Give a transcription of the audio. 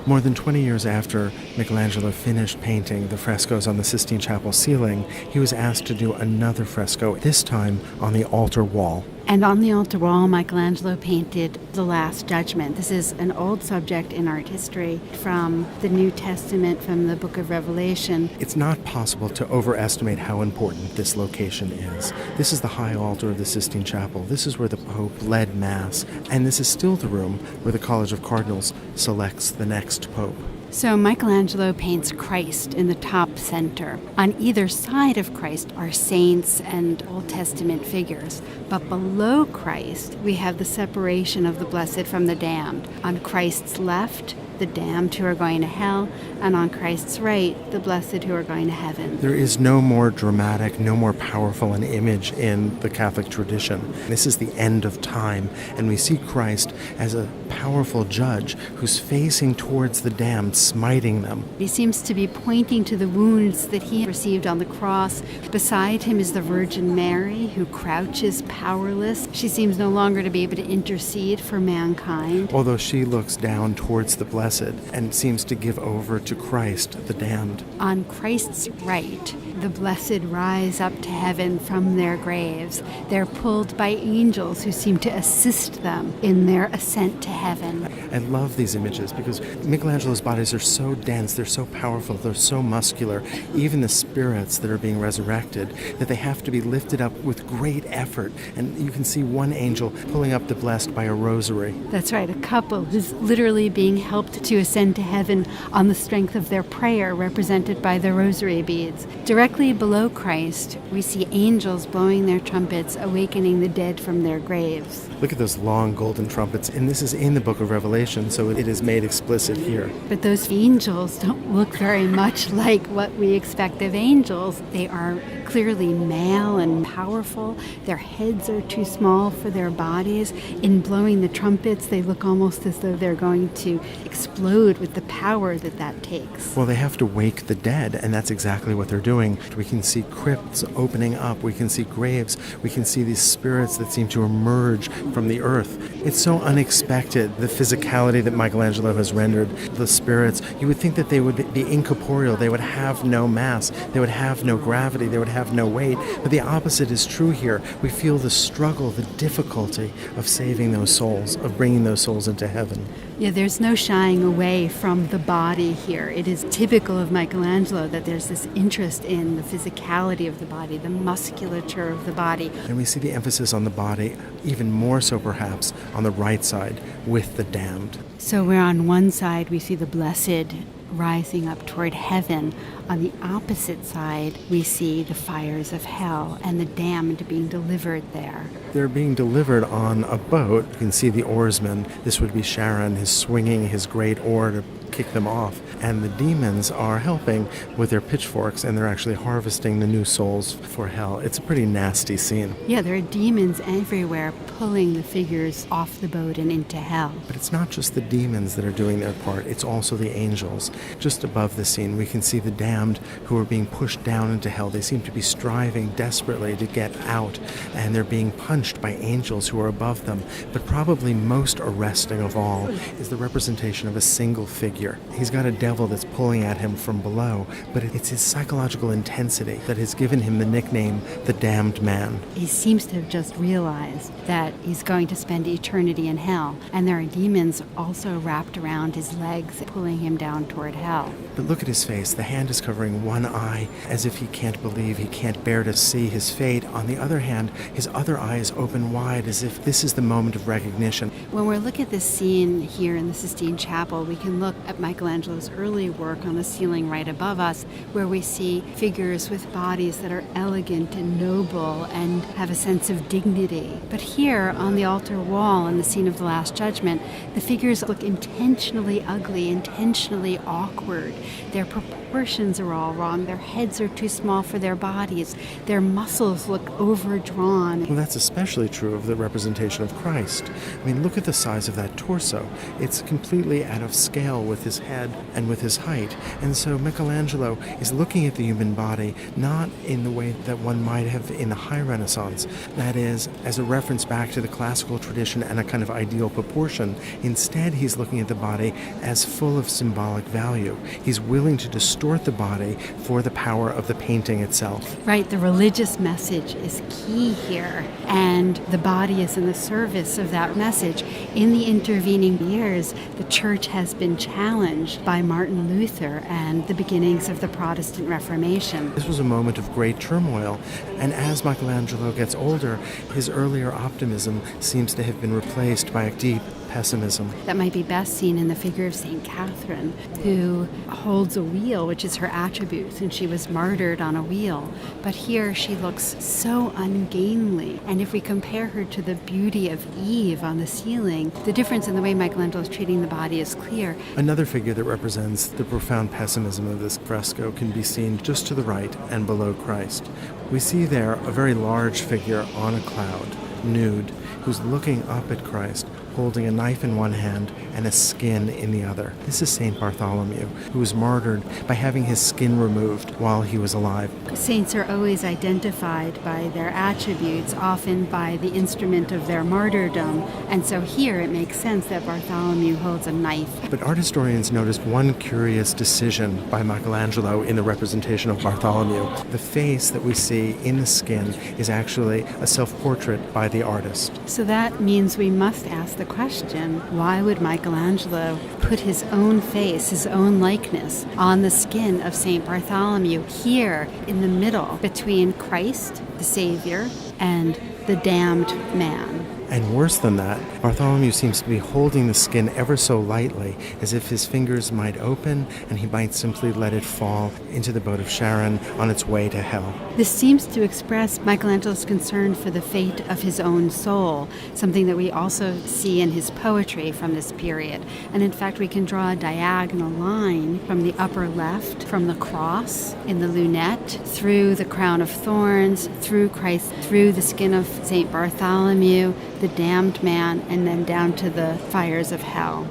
More than 20 years after Michelangelo finished painting the frescoes on the Sistine Chapel ceiling, he was asked to do another fresco, this time on the altar wall. And on the altar wall, Michelangelo painted the Last Judgment. This is an old subject in art history from the New Testament, from the book of Revelation. It's not possible to overestimate how important this location is. This is the high altar of the Sistine Chapel. This is where the Pope led Mass, and this is still the room where the College of Cardinals selects the next Pope. So Michelangelo paints Christ in the top center. On either side of Christ are saints and Old Testament figures. But below Christ, we have the separation of the blessed from the damned. On Christ's left, the damned who are going to hell, and on Christ's right, the blessed who are going to heaven. There is no more dramatic, no more powerful an image in the Catholic tradition. This is the end of time, and we see Christ as a powerful judge who's facing towards the damned, smiting them. He seems to be pointing to the wounds that he received on the cross. Beside him is the Virgin Mary, who crouches powerless. She seems no longer to be able to intercede for mankind. Although she looks down towards the blessed and seems to give over to Christ, the damned. On Christ's right, the blessed rise up to heaven from their graves. They're pulled by angels who seem to assist them in their ascent to heaven. I love these images because Michelangelo's bodies are so dense, they're so powerful, they're so muscular, even the spirits that are being resurrected, that they have to be lifted up with great effort. And you can see one angel pulling up the blessed by a rosary. That's right, a couple who's literally being helped to ascend to heaven on the strength of their prayer, represented by the rosary beads. Directly below Christ, we see angels blowing their trumpets, awakening the dead from their graves. Look at those long golden trumpets, and this is in the book of Revelation, so it is made explicit here. But those angels don't look very much like what we expect of angels. They are clearly male and powerful. Their heads are too small for their bodies. In blowing the trumpets, they look almost as though they're going to explode with the power that takes. Well, they have to wake the dead, and that's exactly what they're doing. We can see crypts opening up. We can see graves. We can see these spirits that seem to emerge from the earth. It's so unexpected, the physicality that Michelangelo has rendered the spirits. You would think that they would be incorporeal. They would have no mass. They would have no gravity. They would have no weight. But the opposite is true here. We feel the struggle, the difficulty of saving those souls, of bringing those souls into heaven. Yeah, there's no shying away from the body here. It is typical of Michelangelo that there's this interest in the physicality of the body, the musculature of the body. And we see the emphasis on the body, even more so perhaps on the right side with the damned. So where on one side we see the blessed rising up toward heaven, on the opposite side we see the fires of hell and the damned being delivered there. They're being delivered on a boat. You can see the oarsman. This would be Charon, is swinging his great oar to kick them off. And the demons are helping with their pitchforks, and they're actually harvesting the new souls for hell. It's a pretty nasty scene. Yeah, there are demons everywhere pulling the figures off the boat and into hell. But it's not just the demons that are doing their part. It's also the angels. Just above the scene, we can see the damned who are being pushed down into hell. They seem to be striving desperately to get out, and they're being punched by angels who are above them. But probably most arresting of all is the representation of a single figure. He's got a devil that's pulling at him from below, but it's his psychological intensity that has given him the nickname the Damned Man. He seems to have just realized that he's going to spend eternity in hell, and there are demons also wrapped around his legs, pulling him down toward hell. But look at his face. The hand is covering one eye, as if he can't believe, he can't bear to see his fate. On the other hand, his other eye is open wide, as if this is the moment of recognition. When we look at this scene here in the Sistine Chapel, we can look at Michelangelo's early work on the ceiling right above us, where we see figures with bodies that are elegant and noble and have a sense of dignity. But here on the altar wall in the scene of the Last Judgment, the figures look intentionally ugly, intentionally awkward. Their proportions are all wrong. Their heads are too small for their bodies. Their muscles look overdrawn. Well, that's especially true of the representation of Christ. I mean, look at the size of that torso. It's completely out of scale with with his head and with his height. And so Michelangelo is looking at the human body not in the way that one might have in the High Renaissance, that is, as a reference back to the classical tradition and a kind of ideal proportion. Instead, he's looking at the body as full of symbolic value. He's willing to distort the body for the power of the painting itself. Right, the religious message is key here, and the body is in the service of that message. In the intervening years, the church has been challenged by Martin Luther and the beginnings of the Protestant Reformation. This was a moment of great turmoil, and as Michelangelo gets older, his earlier optimism seems to have been replaced by a deep pessimism. That might be best seen in the figure of St. Catherine, who holds a wheel, which is her attribute, and she was martyred on a wheel. But here she looks so ungainly. And if we compare her to the beauty of Eve on the ceiling, the difference in the way Michelangelo is treating the body is clear. Another figure that represents the profound pessimism of this fresco can be seen just to the right and below Christ. We see there a very large figure on a cloud, nude, who's looking up at Christ, holding a knife in one hand and a skin in the other. This is St. Bartholomew, who was martyred by having his skin removed while he was alive. Saints are always identified by their attributes, often by the instrument of their martyrdom, and so here it makes sense that Bartholomew holds a knife. But art historians noticed one curious decision by Michelangelo in the representation of Bartholomew. The face that we see in the skin is actually a self-portrait by the artist. So that means we must ask the question, why would Michelangelo put his own face, his own likeness, on the skin of St. Bartholomew here in the middle between Christ, the Savior, and the damned man? And worse than that, Bartholomew seems to be holding the skin ever so lightly, as if his fingers might open and he might simply let it fall into the boat of Sharon on its way to hell. This seems to express Michelangelo's concern for the fate of his own soul, something that we also see in his poetry from this period. And in fact, we can draw a diagonal line from the upper left, from the cross in the lunette, through the crown of thorns, through Christ, through the skin of St. Bartholomew, the damned man, and then down to the fires of hell.